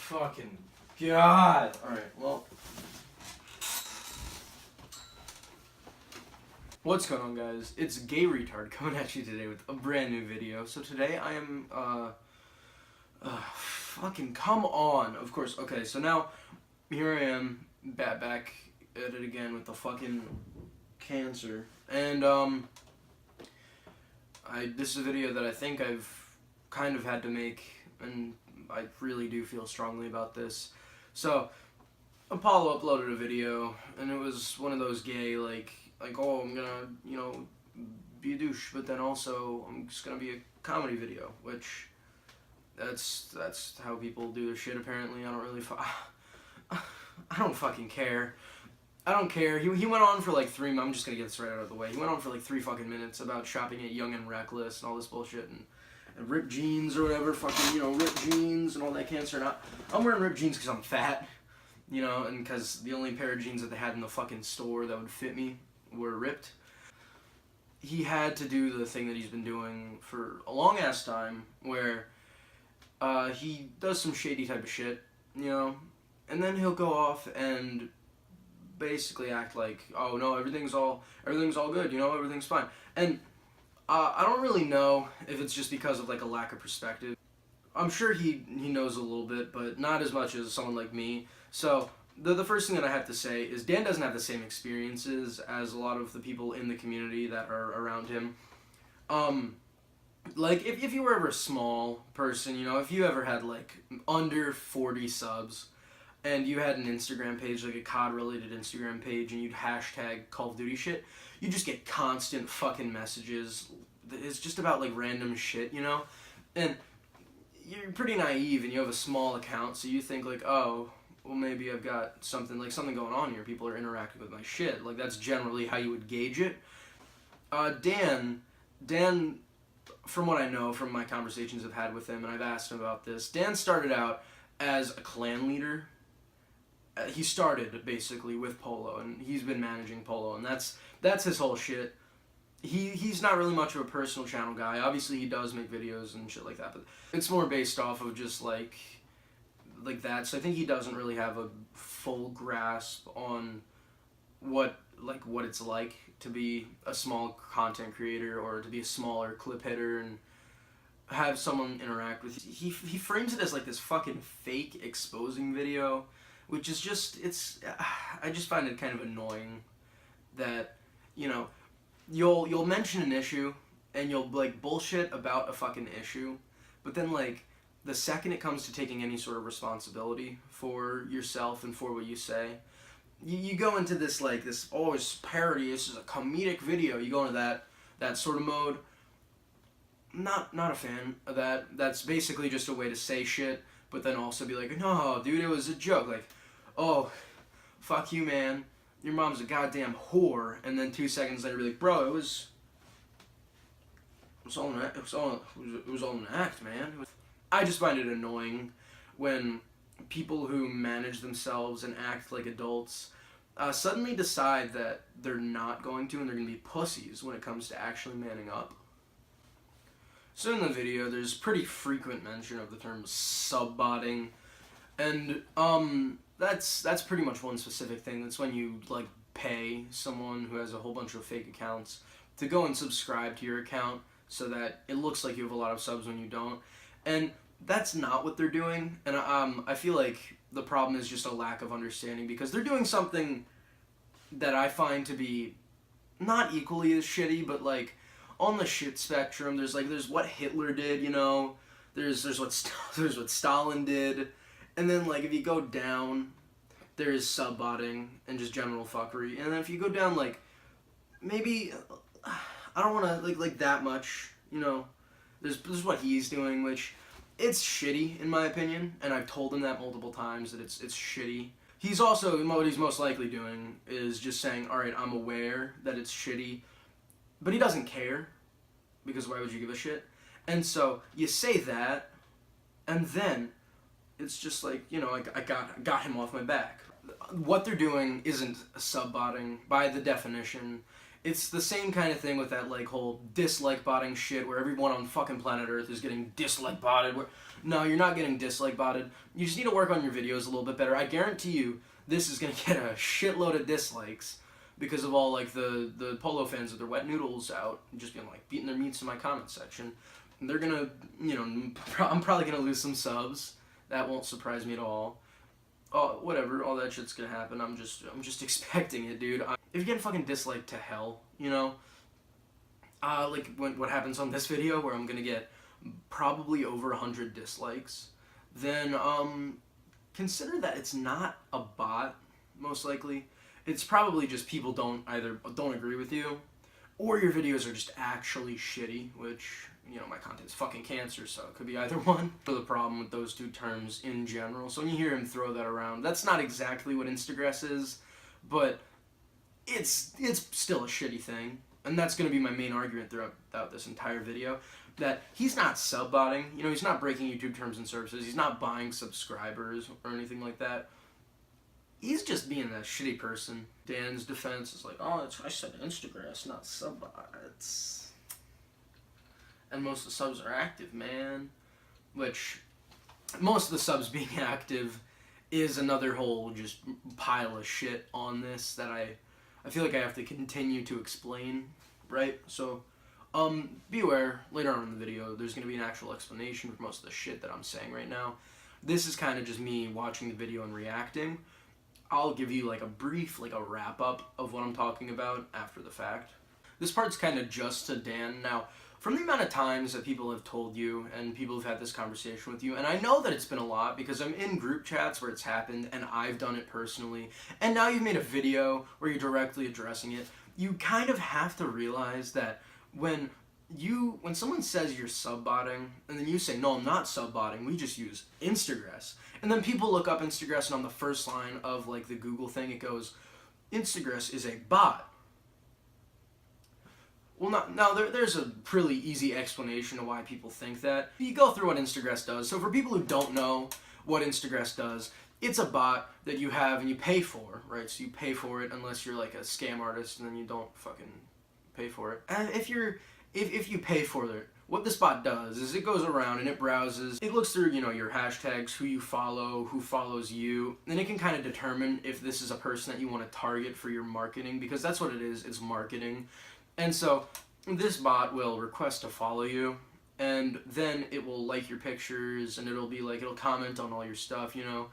fucking God. Alright, well. What's going on, guys? It's Gay Retard coming at you today with a brand new video. So today I am, fucking come on. Of course, okay, so now here I am, back at it again with the fucking cancer. And, this is a video that I think I've kind of had to make, and I really do feel strongly about this. So, Apollo uploaded a video, and it was one of those gay, like, oh, I'm gonna, you know, be a douche, but then also I'm just gonna be a comedy video, which, that's how people do their shit, apparently. I don't really, I don't fucking care. I don't care. He went on for like I'm just gonna get this right out of the way. He went on for like 3 fucking minutes about shopping at Young and Reckless and all this bullshit, and ripped jeans or whatever, fucking, you know, ripped jeans and all that cancer. And I'm wearing ripped jeans because I'm fat, you know, and because the only pair of jeans that they had in the fucking store that would fit me were ripped. He had to do the thing that he's been doing for a long ass time, where he does some shady type of shit, you know, and then he'll go off and basically act like, oh no, everything's all good, you know, everything's fine. And I don't really know if it's just because of like a lack of perspective. I'm sure he knows a little bit, but not as much as someone like me. So the first thing that I have to say is Dan doesn't have the same experiences as a lot of the people in the community that are around him. Like, if you were ever a small person, you know, if you ever had like under 40 subs, and you had an Instagram page, like a COD-related Instagram page, and you'd hashtag Call of Duty shit, you just get constant fucking messages. It's just about, like, random shit, you know? And you're pretty naive, and you have a small account, so you think, like, oh, well, maybe I've got something going on here. People are interacting with my shit. Like, that's generally how you would gauge it. Dan, from what I know, from my conversations I've had with him, and I've asked him about this, Dan started out as a clan leader. He started basically with Polo, and he's been managing Polo, and that's his whole shit. He's not really much of a personal channel guy. Obviously, he does make videos and shit like that, but it's more based off of just like that. So I think he doesn't really have a full grasp on what it's like to be a small content creator or to be a smaller clip hitter and have someone interact with you. He frames it as like this fucking fake exposing video, which is just, I just find it kind of annoying that, you know, you'll mention an issue and you'll like bullshit about a fucking issue, but then like the second it comes to taking any sort of responsibility for yourself and for what you say, you go into this like this, oh, it's parody, this is a comedic video. You go into that sort of mode. Not a fan of that. That's basically just a way to say shit, but then also be like, no, dude, it was a joke. Like, oh, fuck you, man. Your mom's a goddamn whore. And then 2 seconds later, be like, bro, it was all an act, man. I just find it annoying when people who manage themselves and act like adults suddenly decide that they're not going to, and they're going to be pussies when it comes to actually manning up. So in the video, there's pretty frequent mention of the term subbotting, and that's pretty much one specific thing. That's when you like pay someone who has a whole bunch of fake accounts to go and subscribe to your account so that it looks like you have a lot of subs when you don't. And that's not what they're doing, and I feel like the problem is just a lack of understanding, because they're doing something that I find to be not equally as shitty, but like on the shit spectrum. There's what Hitler did, you know, there's what Stalin did, and then like if you go down, there is subbotting and just general fuckery, and then if you go down like maybe I don't want to like that much, you know, there's what he's doing, which it's shitty in my opinion, and I've told him that multiple times that it's shitty. He's also, what he's most likely doing is just saying, alright, I'm aware that it's shitty, but he doesn't care, because why would you give a shit? And so you say that, and then it's just like, you know, I got him off my back. What they're doing isn't subbotting by the definition. It's the same kind of thing with that like whole dislike botting shit where everyone on fucking planet Earth is getting dislike botted. No, you're not getting dislike botted. You just need to work on your videos a little bit better. I guarantee you this is gonna get a shitload of dislikes because of all like the Polo fans with their wet noodles out and just being like beating their meats in my comment section. And they're gonna, you know, I'm probably gonna lose some subs. That won't surprise me at all. Oh, whatever, all that shit's gonna happen. I'm just expecting it, dude. If you're getting fucking disliked to hell, you know, like what happens on this video where I'm gonna get probably over 100 dislikes, then consider that it's not a bot, most likely. It's probably just people don't agree with you, or your videos are just actually shitty, which, you know, my content's fucking cancer, so it could be either one. For the problem with those two terms in general. So when you hear him throw that around, that's not exactly what instagress is, but it's still a shitty thing. And that's going to be my main argument throughout this entire video, that he's not subbotting, you know, he's not breaking YouTube terms and services, he's not buying subscribers or anything like that. He's just being a shitty person. Dan's defense is like, oh, I said instagress, not subbots. And most of the subs are active, man. Which, most of the subs being active is another whole just pile of shit on this that I feel like I have to continue to explain, right? So, be aware, later on in the video, there's going to be an actual explanation for most of the shit that I'm saying right now. This is kind of just me watching the video and reacting. I'll give you like a brief, like a wrap-up of what I'm talking about after the fact. This part's kind of just to Dan. Now, from the amount of times that people have told you and people have had this conversation with you, and I know that it's been a lot because I'm in group chats where it's happened and I've done it personally, and now you've made a video where you're directly addressing it, you kind of have to realize that when someone says you're subbotting, and then you say, no, I'm not subbotting, we just use instagress. And then people look up instagress, and on the first line of like the Google thing, it goes, instagress is a bot. Well, now there's a really easy explanation of why people think that. You go through what instagress does. So for people who don't know what instagress does, it's a bot that you have and you pay for, right? So you pay for it unless you're like a scam artist and then you don't fucking pay for it. And if you pay for it, what this bot does is it goes around and it browses, it looks through, you know, your hashtags, who you follow, who follows you, and it can kind of determine if this is a person that you want to target for your marketing, because that's what it is, it's marketing. And so this bot will request to follow you, and then it will like your pictures, and it'll be like, it'll comment on all your stuff, you know,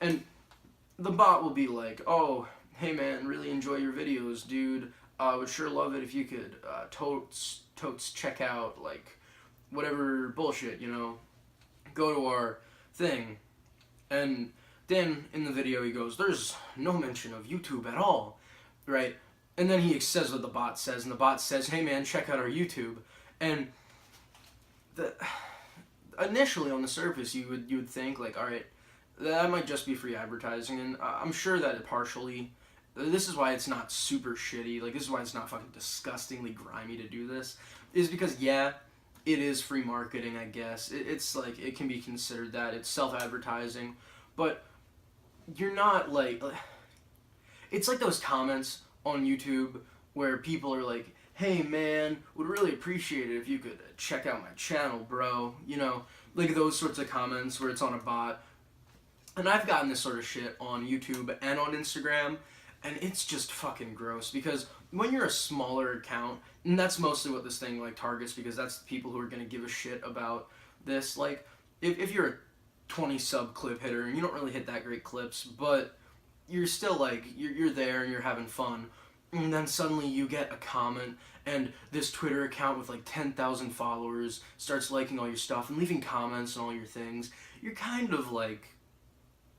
and the bot will be like, oh, hey man, really enjoy your videos, dude. Would sure love it if you could totes check out like whatever bullshit, you know, go to our thing. And then in the video he goes, there's no mention of YouTube at all, right? And then he says what the bot says, and the bot says, hey man, check out our YouTube. And initially on the surface you would think like, all right, that might just be free advertising, and I'm sure that it partially. This is why it's not super shitty, like this is why it's not fucking disgustingly grimy to do this, is because, yeah, it is free marketing, I guess. It's like, it can be considered that, it's self-advertising, but you're not like, it's like those comments on YouTube where people are like, hey man, would really appreciate it if you could check out my channel, bro, you know, like those sorts of comments where it's on a bot. And I've gotten this sort of shit on YouTube and on Instagram, and it's just fucking gross, because when you're a smaller account, and that's mostly what this thing like targets, because that's the people who are going to give a shit about this, like, if you're a 20 sub clip hitter, and you don't really hit that great clips, but you're still like, you're there and you're having fun, and then suddenly you get a comment, and this Twitter account with like 10,000 followers starts liking all your stuff and leaving comments on all your things, you're kind of like,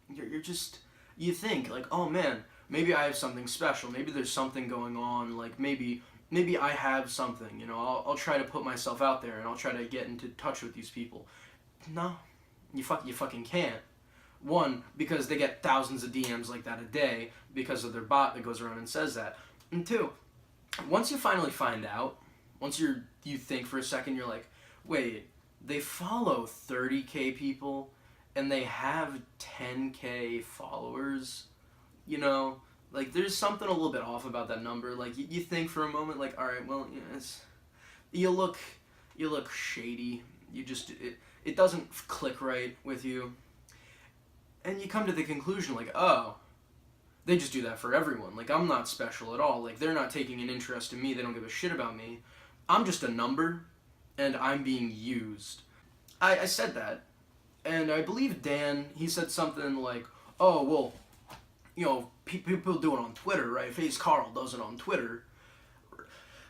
you're just, you think like, oh man, maybe I have something special, maybe there's something going on, like maybe I have something, you know, I'll try to put myself out there and I'll try to get into touch with these people. No, you fucking can't. One, because they get thousands of DMs like that a day because of their bot that goes around and says that. And two, once you finally find out, once you think for a second, you're like, wait, they follow 30K people and they have 10K followers, you know, Like, there's something a little bit off about that number. Like, you think for a moment, like, all right, well, you know, you look shady. It doesn't click right with you, and you come to the conclusion, like, oh, they just do that for everyone. Like, I'm not special at all. Like, they're not taking an interest in me. They don't give a shit about me. I'm just a number, and I'm being used. I said that, and I believe Dan, he said something like, oh, well, you know, people do it on Twitter, right? Face Carl does it on Twitter.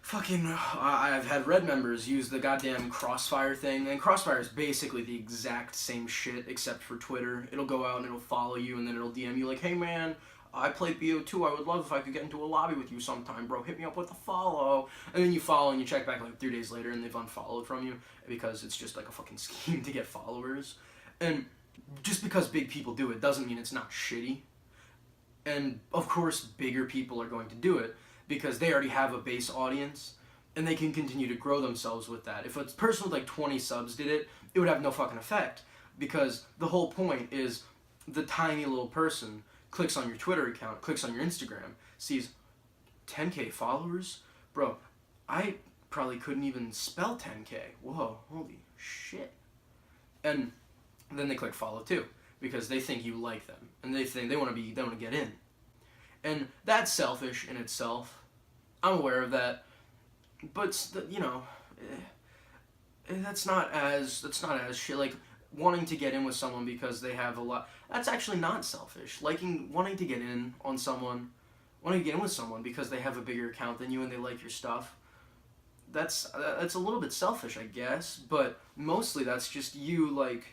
Fucking, I've had Red members use the goddamn Crossfire thing, and Crossfire is basically the exact same shit, except for Twitter. It'll go out and it'll follow you, and then it'll DM you like, hey man, I play BO2, I would love if I could get into a lobby with you sometime, bro, hit me up with a follow. And then you follow, and you check back like 3 days later, and they've unfollowed from you, because it's just like a fucking scheme to get followers. And just because big people do it doesn't mean it's not shitty. And of course, bigger people are going to do it, because they already have a base audience, and they can continue to grow themselves with that. If a person with like 20 subs did it, it would have no fucking effect, because the whole point is the tiny little person clicks on your Twitter account, clicks on your Instagram, sees 10K followers. Bro, I probably couldn't even spell 10K. Whoa, holy shit. And then they click follow too, because they think you like them, and they think they want to get in. And that's selfish in itself. I'm aware of that, but you know, that's not as shit. Like, wanting to get in with someone because they have a lot. That's actually not selfish. Wanting to get in with someone because they have a bigger account than you and they like your stuff. That's a little bit selfish, I guess. But mostly that's just you like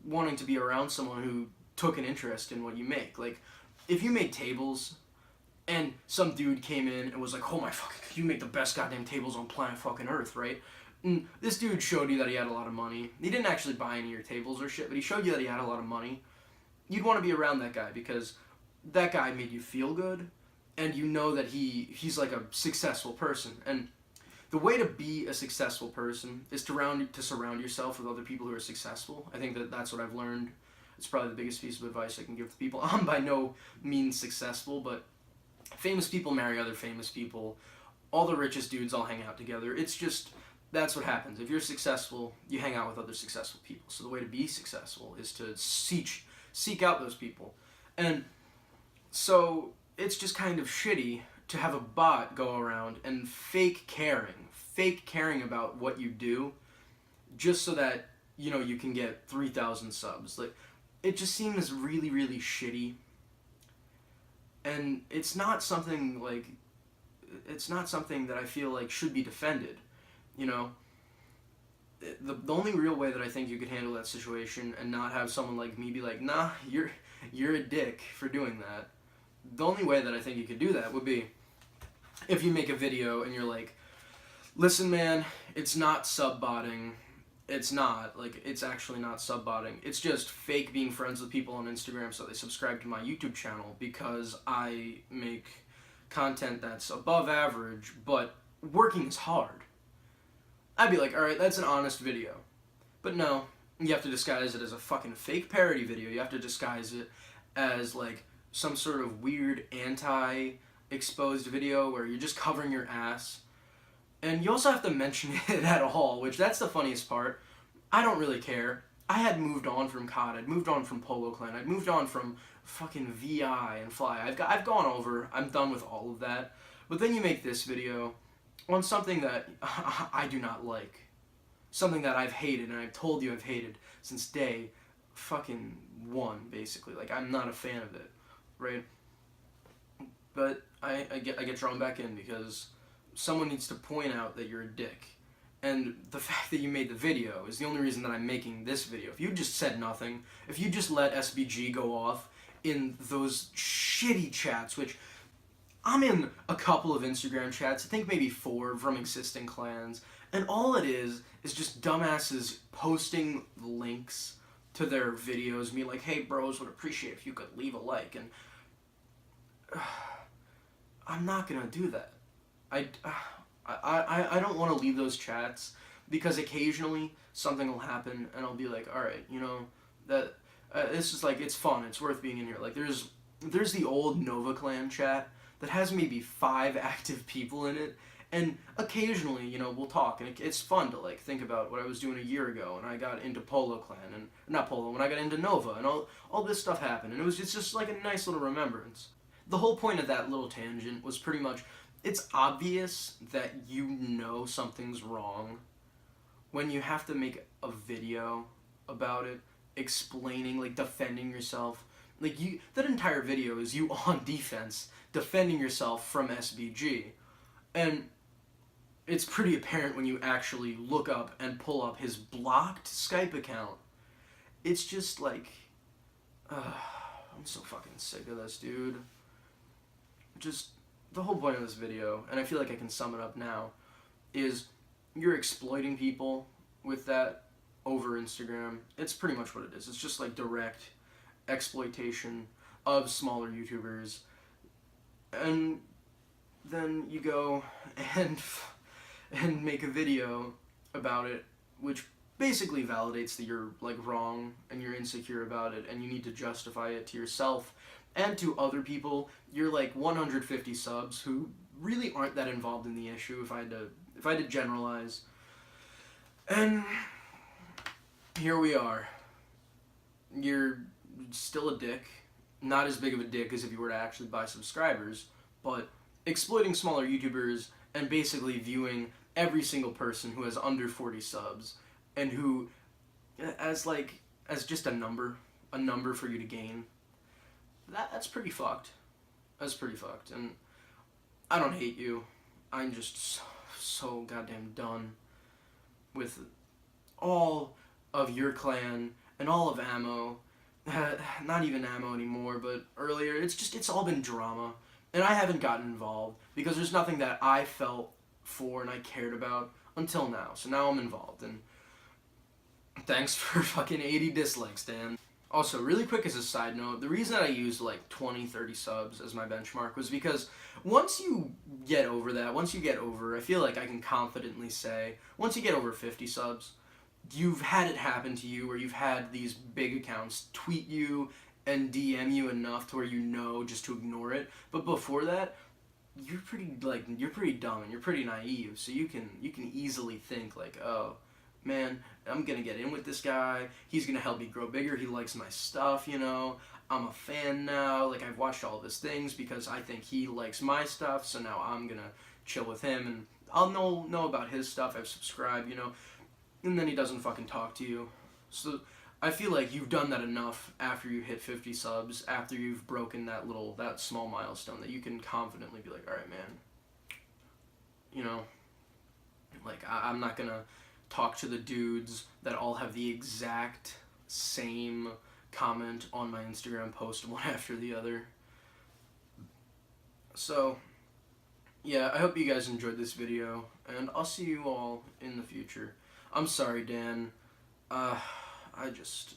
wanting to be around someone who took an interest in what you make. Like, if you made tables, and some dude came in and was like, oh my fucking, you make the best goddamn tables on planet fucking Earth, right? And this dude showed you that he had a lot of money. He didn't actually buy any of your tables or shit, but he showed you that he had a lot of money. You'd want to be around that guy, because that guy made you feel good, and you know that he's like a successful person. And the way to be a successful person is to surround yourself with other people who are successful. I think that's what I've learned. It's probably the biggest piece of advice I can give to people. I'm by no means successful, but famous people marry other famous people. All the richest dudes all hang out together. It's just, that's what happens. If you're successful, you hang out with other successful people. So the way to be successful is to seek out those people. And so it's just kind of shitty to have a bot go around and fake caring about what you do, just so that, you know, you can get 3,000 subs. Like, it just seems really, really shitty. And it's not something that I feel like should be defended, you know? The only real way that I think you could handle that situation and not have someone like me be like, nah, you're a dick for doing that. The only way that I think you could do that would be if you make a video and you're like, listen man, it's not subbotting. It's actually not subbotting. It's just fake being friends with people on Instagram so they subscribe to my YouTube channel, because I make content that's above average, but working is hard. I'd be like, alright, that's an honest video. But no, you have to disguise it as a fucking fake parody video. You have to disguise it as like some sort of weird anti-exposed video where you're just covering your ass. And you also have to mention it at all, which that's the funniest part. I don't really care. I had moved on from COD. I'd moved on from Polo Clan. I'd moved on from fucking VI and Fly. I've gone over. I'm done with all of that. But then you make this video on something that I do not like. Something that I've hated, and I've told you I've hated since day fucking one, basically. Like, I'm not a fan of it, right? But I get drawn back in because someone needs to point out that you're a dick. And the fact that you made the video is the only reason that I'm making this video. If you just said nothing, if you just let SBG go off in those shitty chats, which I'm in a couple of Instagram chats, I think maybe 4 from existing clans, and all it is just dumbasses posting links to their videos, me like, hey bros, would appreciate if you could leave a like, and I'm not gonna do that. I don't want to leave those chats, because occasionally something will happen and I'll be like, alright, you know, that this is like, it's fun, it's worth being in here. Like, there's there's the old Nova Clan chat that has maybe 5 active people in it, and occasionally, we'll talk, and it's fun to, like, think about what I was doing a year ago, and I got into Polo Clan, and, not Polo, when I got into Nova, and all this stuff happened, and it's just, like, a nice little remembrance. The whole point of that little tangent was pretty much, it's obvious that something's wrong when you have to make a video about it, explaining, like, defending yourself. Like, that entire video is you on defense, defending yourself from SBG. And it's pretty apparent when you actually look up and pull up his blocked Skype account. It's just like, I'm so fucking sick of this, dude. Just, the whole point of this video, and I feel like I can sum it up now, is you're exploiting people with that over Instagram. It's pretty much what it is. It's just like direct exploitation of smaller YouTubers. And then you go and make a video about it, which basically validates that you're, like, wrong and you're insecure about it, and you need to justify it to yourself and to other people. You're like 150 subs who really aren't that involved in the issue, if I had to generalize. And here we are. You're still a dick. Not as big of a dick as if you were to actually buy subscribers, but exploiting smaller YouTubers and basically viewing every single person who has under 40 subs and who as just a number for you to gain. That's pretty fucked. That's pretty fucked. And I don't hate you. I'm just so goddamn done with all of your clan and all of Ammo. Not even Ammo anymore, but earlier. It's all been drama. And I haven't gotten involved because there's nothing that I felt for and I cared about until now. So now I'm involved. And thanks for fucking 80 dislikes, Dan. Also, really quick as a side note, the reason that I used like 20, 30 subs as my benchmark was because once you get over that, I feel like I can confidently say, once you get over 50 subs, you've had it happen to you where you've had these big accounts tweet you and DM you enough to where just to ignore it. But before that, you're pretty dumb and you're pretty naive, so you can easily think like, oh, man, I'm gonna get in with this guy, he's gonna help me grow bigger, he likes my stuff, I'm a fan now, like, I've watched all of his things because I think he likes my stuff, so now I'm gonna chill with him, and I'll know about his stuff, I've subscribed, and then he doesn't fucking talk to you. So I feel like you've done that enough after you hit 50 subs, after you've broken that small milestone, that you can confidently be like, alright, man, like, I'm not gonna talk to the dudes that all have the exact same comment on my Instagram post one after the other. So, yeah, I hope you guys enjoyed this video, and I'll see you all in the future. I'm sorry, Dan. I just